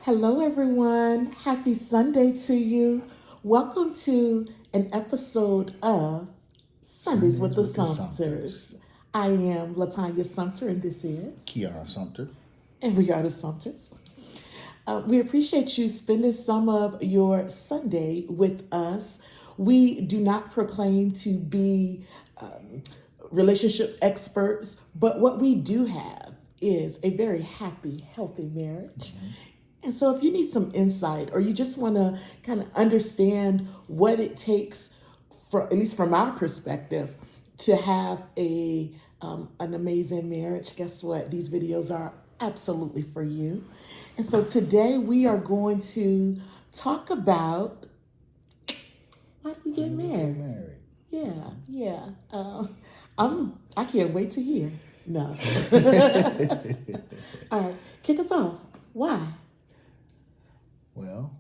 Hello, everyone. Happy Sunday to you. Welcome to an episode of Sundays with Sundays the with the Sumpters. Sumpters. I am Latanya Sumpter, and this is, Kiara Sumpter. and we are the Sumpters. We appreciate you spending some of your Sunday with us. We do not proclaim to be um, relationship experts, but what we do have is a very happy, healthy marriage. And so, if you need some insight or you just want to kind of understand what it takes, for at least from our perspective, to have an amazing marriage, guess what? These videos are absolutely for you. And so today we are going to talk about why do we Why get do we get married? married? Yeah, yeah. I can't wait to hear. No. All right, kick us off. Why? Well,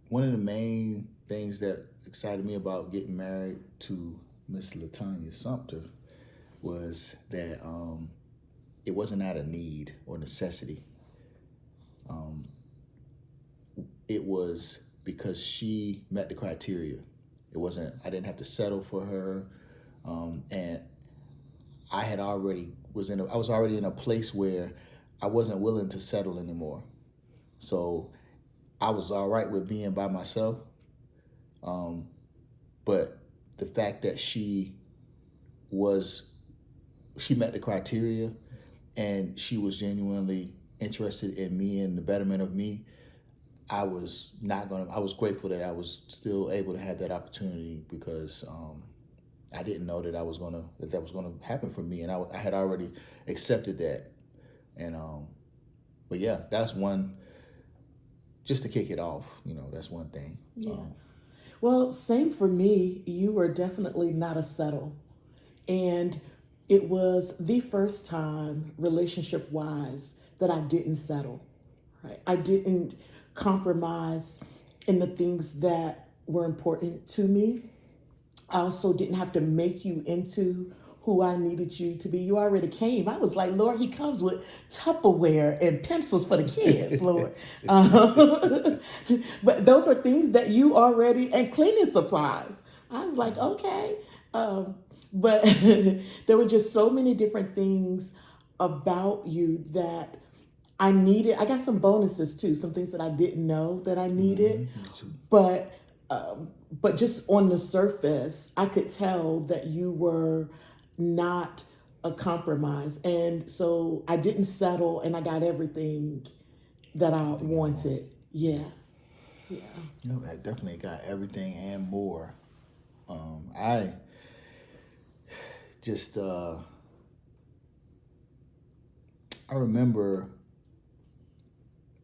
one of the main things that excited me about getting married to Miss Latanya Sumpter was that it wasn't out of need or necessity. Um, it was because she met the criteria. It wasn't. I didn't have to settle for her, and I was already in a place where I wasn't willing to settle anymore. So I was all right with being by myself. Um, but the fact that was, she met the criteria and she was genuinely interested in me and the betterment of me, I was grateful that I was still able to have that opportunity because I didn't know that was gonna happen for me. And I had already accepted that. And, but yeah, that's one, just to kick it off, that's one thing. Yeah. Well, same for me. You were definitely not a settle. And it was the first time, relationship wise, that I didn't settle. Right? I didn't compromise in the things that were important to me. I also didn't have to make you into who I needed you to be. You already came. I was like, Lord, he comes with Tupperware and pencils for the kids, Lord. Um, but those were things that you already, and cleaning supplies. I was like, okay. But there were just so many different things about you that I needed. I got some bonuses too, some things that I didn't know that I needed. Me too. But but just on the surface, I could tell that you were not a compromise, and so I didn't settle, and I got everything that I Everything I want. wanted. Yeah, yeah, I definitely got everything and more. I just I remember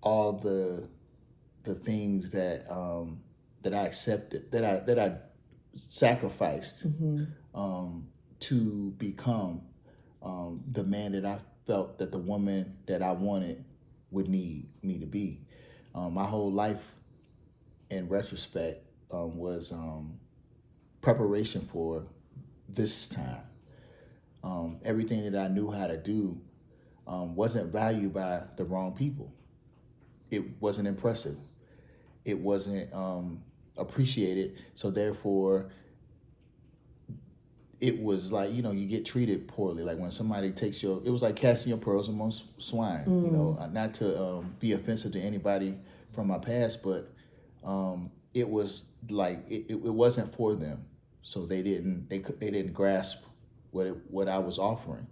all the things that I accepted, that I sacrificed to become the man that I felt that the woman that I wanted would need me to be. My whole life, in retrospect, was preparation for this time. Everything that I knew how to do wasn't valued by the wrong people. It wasn't impressive. It wasn't appreciated. So therefore, it was like, you get treated poorly. Like when somebody it was like casting your pearls amongst swine. Not to be offensive to anybody from my past, but it was like it wasn't for them. So they didn't grasp what I was offering,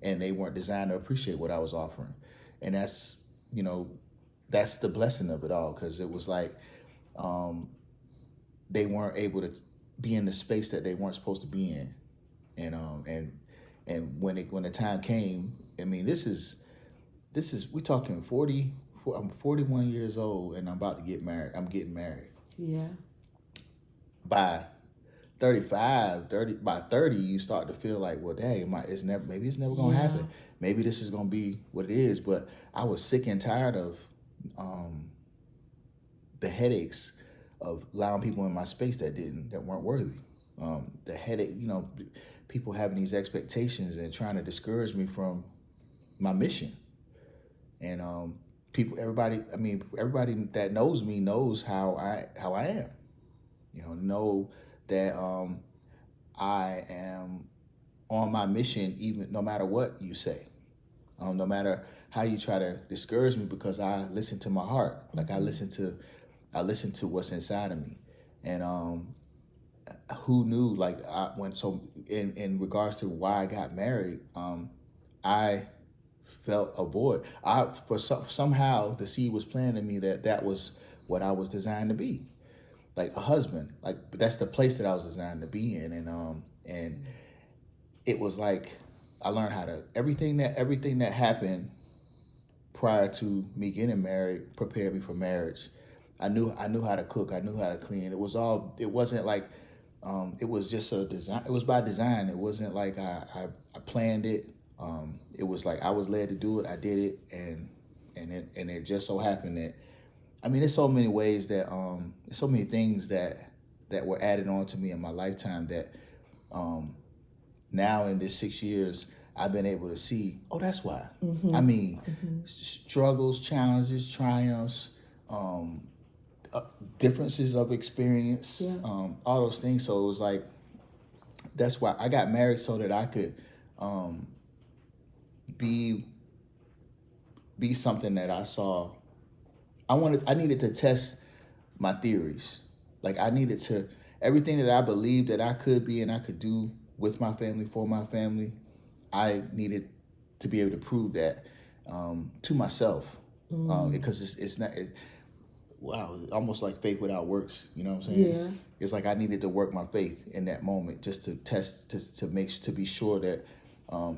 and they weren't designed to appreciate what I was offering. And you know that's the blessing of it all, because it was like um, they weren't able to be in the space that they weren't supposed to be in, and when the time came, I mean, this is we talking 40. I'm 41 years old and I'm about to get married. I'm getting married yeah, by 35, 30. By 30, you start to feel like, well, dang, maybe it's never gonna yeah, happen. Maybe this is gonna be what it is. But I was sick and tired of um, the headaches of allowing people in my space that weren't worthy. The headache, people having these expectations and trying to discourage me from my mission. And people, everybody, I mean, everybody that knows me knows how I am. Know that I am on my mission, even no matter what you say, no matter how you try to discourage me, because I listen to my heart. Like I listen to what's inside of me, and who knew? Like I went so in regards to why I got married, I felt a void. Somehow the seed was planted in me that that was what I was designed to be, like a husband. Like that's the place that I was designed to be in, and it was like I learned how to everything that happened prior to me getting married prepared me for marriage. I knew how to cook. I knew how to clean. It was all. It wasn't like it was just a design. It was by design. It wasn't like I planned it. It was like I was led to do it. I did it, and it just so happened that I mean, there's so many ways that there's so many things that were added on to me in my lifetime that um, now in this 6 years I've been able to see. Oh, that's why. I mean, struggles, challenges, triumphs, um, differences of experience, Yeah. all those things. So it was like that's why I got married so that I could um, be be something that I saw. I needed to test my theories. Like I needed to everything that I believed that I could be and I could do with my family for my family. I needed to be able to prove that to myself because it's not. Wow, almost like faith without works. You know what I'm saying? Yeah. It's like I needed to work my faith in that moment just to test, to be sure that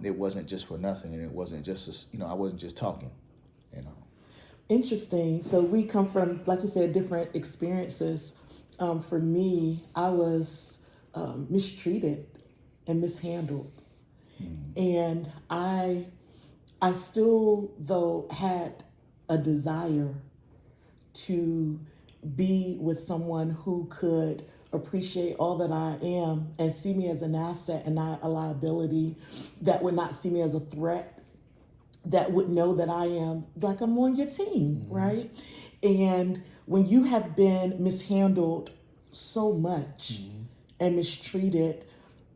it wasn't just for nothing, and it wasn't just I wasn't just talking. You know. Interesting. So we come from, like you said, different experiences. For me, I was mistreated and mishandled, and I still though had a desire to be with someone who could appreciate all that I am and see me as an asset and not a liability, that would not see me as a threat, that would know that I am like I'm on your team, right? And when you have been mishandled so much and mistreated,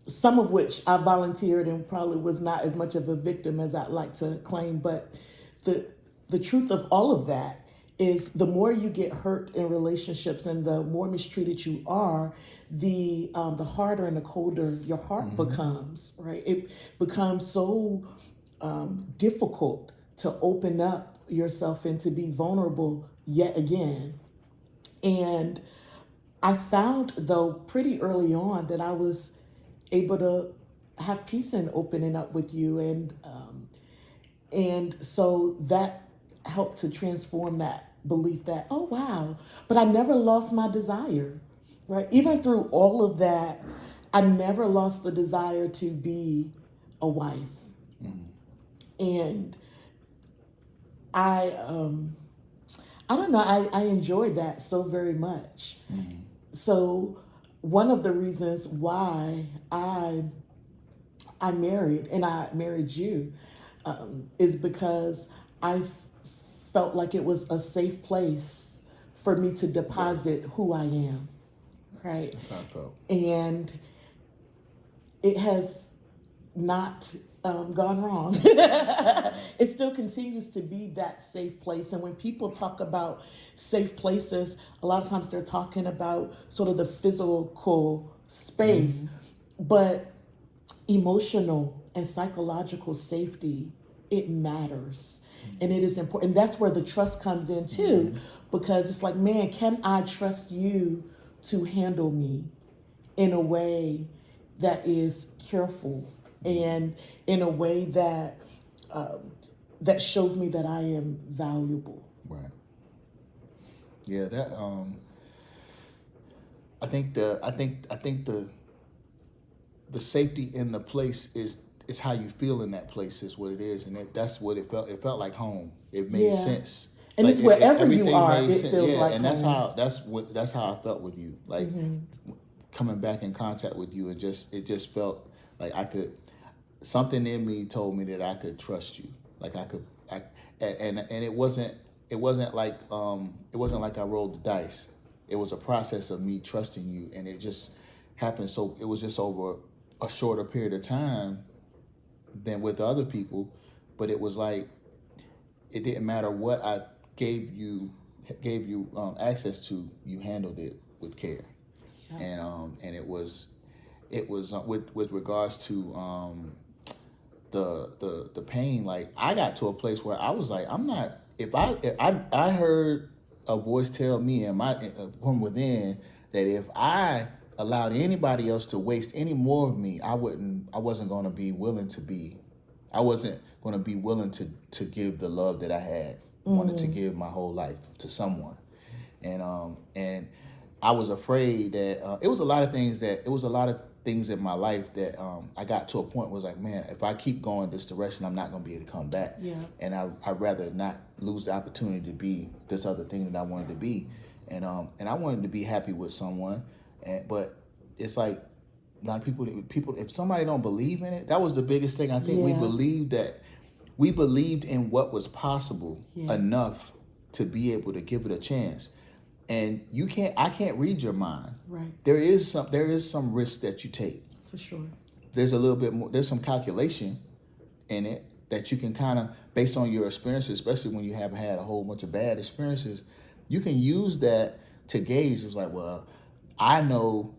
some of which I volunteered and probably was not as much of a victim as I'd like to claim, but the the truth of all of that is the more you get hurt in relationships and the more mistreated you are, the harder and the colder your heart becomes, right? It becomes so difficult to open up yourself and to be vulnerable yet again. And I found, though, pretty early on that I was able to have peace in opening up with you, and so that helped to transform that belief that, oh wow, but I never lost my desire, right? Even through all of that, I never lost the desire to be a wife, and I I don't know, I enjoyed that so very much. So one of the reasons why I married and I married you is because felt like it was a safe place for me to deposit who I am, right? That's how I felt. And it has not gone wrong. It still continues to be that safe place. And when people talk about safe places, a lot of times they're talking about sort of the physical space, but emotional and psychological safety, it matters. And it is important. And that's where the trust comes in too, because it's like, man, can I trust you to handle me in a way that is careful and in a way that that shows me that I am valuable. Right. Yeah. That. I think the safety in the place is how you feel in that place is what it is, and that's what it felt. It felt like home. It made Yeah. sense. And Like it's wherever you everything are, made it sense. feels Yeah, like and home. that's how I felt with you. Like coming back in contact with you, and it just felt like I could. Something in me told me that I could trust you. Like I could. And it wasn't. it wasn't like I rolled the dice. It was a process of me trusting you, and it just happened. So it was just over a shorter period of time than with other people, but it was like it didn't matter what I gave you access to. You handled it with care, Yeah. and it was with regards to the pain. Like I got to a place where I was like, I'm not. If I heard a voice tell me and my from within that if I allowed anybody else to waste any more of me, I wasn't going to be willing to be. I wasn't going to be willing to give the love that I had wanted to give my whole life to someone, and I was afraid that it was a lot of things in my life that I got to a point where was like, man, if I keep going this direction, I'm not going to be able to come back. Yeah. And I'd rather not lose the opportunity to be this other thing that I wanted to be, and I wanted to be happy with someone, but it's like a lot of people if somebody don't believe in it, that was the biggest thing. I think we believed in what was possible enough to be able to give it a chance. And I can't read your mind. Right. There is some risk that you take. For sure. There's a little bit more, there's some calculation in it that you can kind of, based on your experiences, especially when you have had a whole bunch of bad experiences, you can use that to gauge. It's like, well, I know,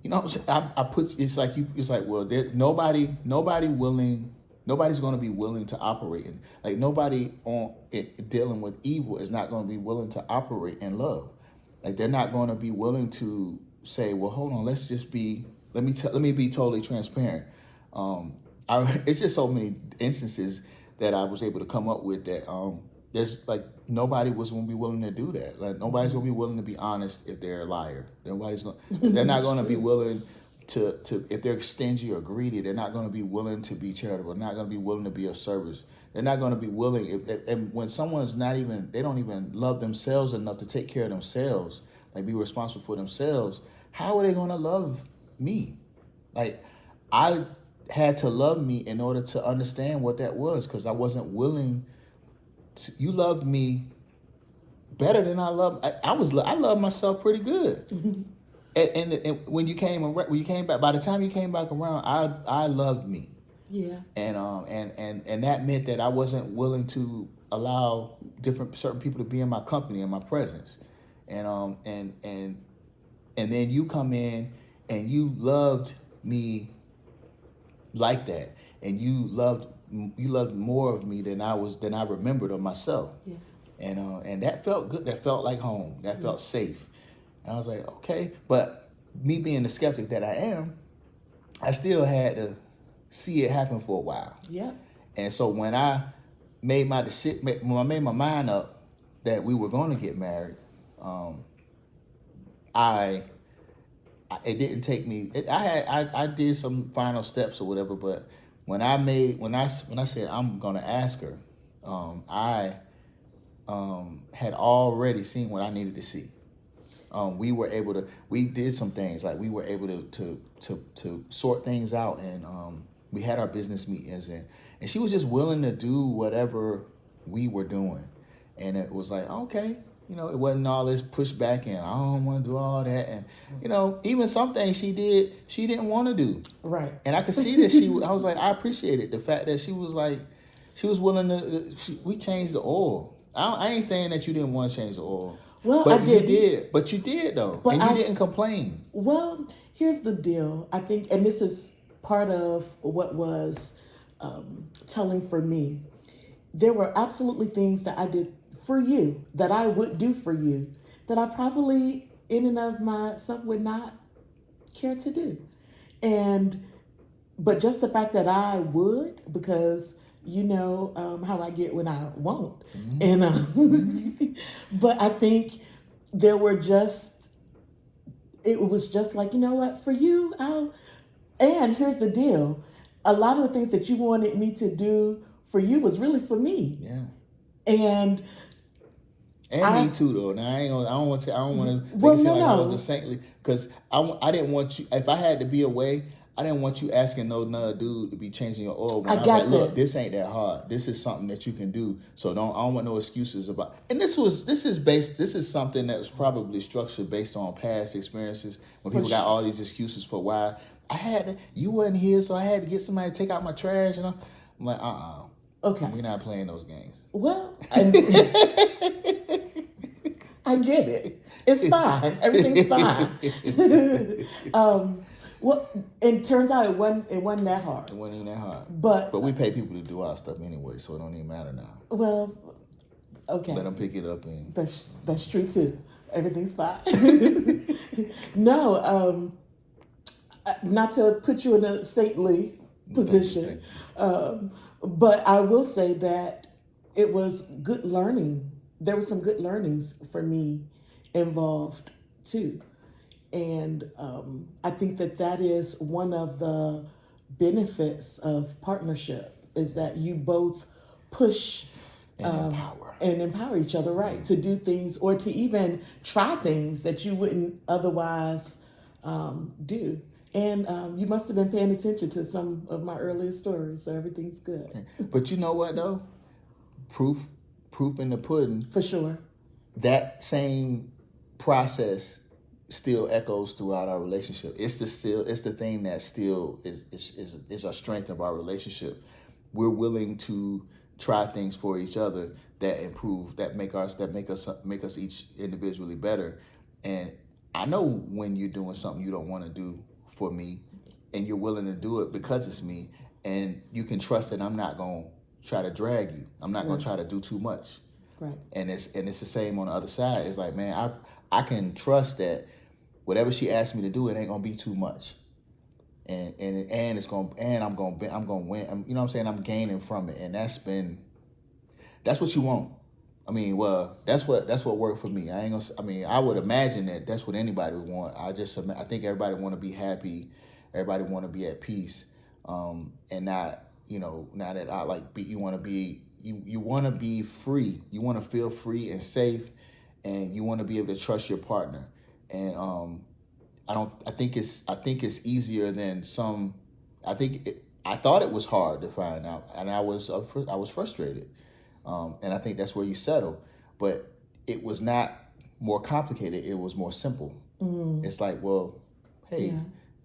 it's like, well, nobody's going to be willing to operate in, like nobody on it dealing with evil is not going to be willing to operate in love. Like they're not going to be willing to say, well, hold on, let me be totally transparent. It's just so many instances that I was able to come up with that there's like nobody was going to be willing to do that. Like nobody's going to be willing to be honest if they're a liar. They're not going to be willing to if they're stingy or greedy. They're not going to be willing to be charitable. They're not going to be willing to be of service. They're not going to be willing. And when someone's they don't even love themselves enough to take care of themselves, like be responsible for themselves, how are they going to love me? Like I had to love me in order to understand what that was, because I wasn't willing to. You loved me better than I love. I love myself pretty good. And when you came back, by the time you came back around, I loved me. Yeah. And that meant that I wasn't willing to allow certain people to be in my company, in my presence, and then you come in and you loved me like that, and you loved more of me than I remembered of myself. Yeah. And that felt good. That felt like home. That felt safe. And I was like, okay. But me being the skeptic that I am, I still had to see it happen for a while. Yeah. And so when I made my mind up that we were going to get married, it didn't take me. I did some final steps or whatever. But when I said I'm going to ask her, I had already seen what I needed to see. We did some things, like we were able to sort things out, and we had our business meetings, and she was just willing to do whatever we were doing. And it was like, okay, it wasn't all this pushback and I don't want to do all that. And, even some things she didn't want to do. Right. And I could see that I was like, I appreciated the fact that she was willing to, we changed the oil. I ain't saying that you didn't want to change the oil. Well, but I did. You did. But you did, though. And you didn't complain. Well, here's the deal. I think, and this is part of what was telling for me. There were absolutely things that I did for you, that I would do for you, that I probably in and of myself would not care to do. But just the fact that I would, because how I get when I won't. Mm-hmm. And but I think it was just like, you know what, for you, and here's the deal. A lot of the things that you wanted me to do for you was really for me. Yeah. And me too, though. Now I don't want to make it seem like I wasn't saintly, because I didn't want you. If I had to be away, I didn't want you asking no another dude to be changing your oil. When I I was like, got look, that. this ain't that hard. This is something that you can do. So I don't want no excuses about. And this is something that was probably structured based on past experiences when For people got sure. all these excuses for why you wasn't here, so I had to get somebody to take out my trash. I'm like, Okay. we're not playing those games. Well, I get it. It's fine. Everything's fine. Well, it turns out it wasn't that hard. It wasn't even that hard. But But we pay people to do our stuff anyway, so it don't even matter now. well, okay. Let them pick it up and. That's true too. Everything's fine. No, not to put you in a saintly position, but I will say that it was good learning. There were some good learnings for me involved too. And I think that is one of the benefits of partnership is that you both push and empower each other, right, to do things or to even try things that you wouldn't otherwise do. And you must have been paying attention to some of my earlier stories, so everything's good. But you know what though? Proof in the pudding. For sure. That same process still echoes throughout our relationship. It's the thing that still is a strength of our relationship. We're willing to try things for each other that improve, that make us each individually better. And I know when you're doing something you don't want to do for me, and you're willing to do it because it's me, and you can trust that I'm not gonna try to drag you. I'm not gonna try to do too much. Right. And it's the same on the other side. It's like, man, I can trust that whatever she asks me to do, it ain't gonna be too much. And I'm gonna win. You know what I'm saying? I'm gaining from it, and that's what you want. I mean, well, that's what worked for me. I would imagine that that's what anybody would want. I think everybody want to be happy, everybody want to be at peace, and not, now that I like you want to be you want to be free. You want to feel free and safe, and you want to be able to trust your partner. And I think it's easier than some. I thought it was hard to find out, and I was frustrated. And I think that's where you settle. But it was not more complicated. It was more simple. It's like, well, hey,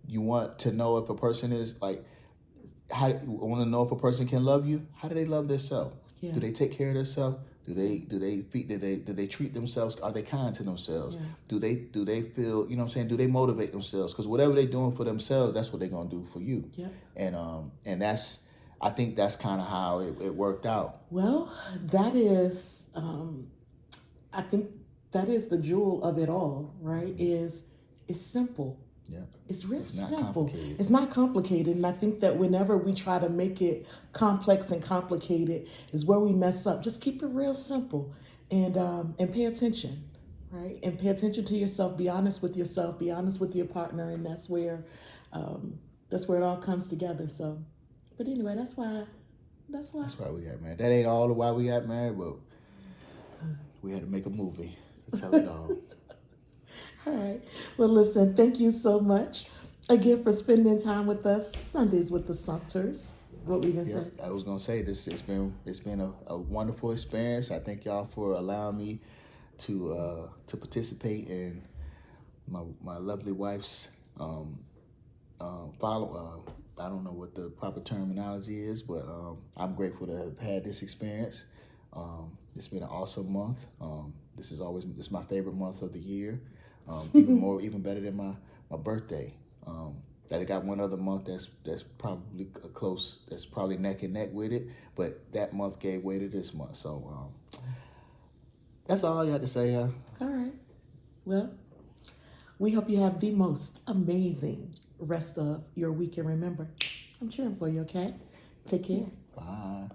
you want to know if a person is like, want to know if a person can love you? How do they love themselves? Yeah. Do they take care of themselves? Do they treat themselves? Are they kind to themselves? Yeah. Do they feel, you know what I'm saying? Do they motivate themselves? Because whatever they're doing for themselves, that's what they're gonna do for you. Yeah. And I think that's kind of how it worked out. Well, that is, I think that is the jewel of it all, right? It's simple. Yeah. It's real It's not simple. complicated. It's not complicated. And I think that whenever we try to make it complex and complicated is where we mess up. Just keep it real simple and pay attention, right? And pay attention to yourself. Be honest with yourself. Be honest with your partner. And that's where it all comes together. So, but anyway, that's why. That's why we got married. That ain't all the why we got married, but we had to make a movie to tell it all. All right. Well, listen, thank you so much again for spending time with us Sundays with the Sumpters. What were you gonna say? I was gonna say this. It's been a wonderful experience. I thank y'all for allowing me to participate in my lovely wife's follow. I don't know what the proper terminology is, but I'm grateful to have had this experience. It's been an awesome month. This is my favorite month of the year. Even better than my birthday. I got one other month that's probably close. That's probably neck and neck with it, but that month gave way to this month. So that's all I got to say. All right. Well, we hope you have the most amazing rest of your week, and remember, I'm cheering for you. Okay, take care. Bye.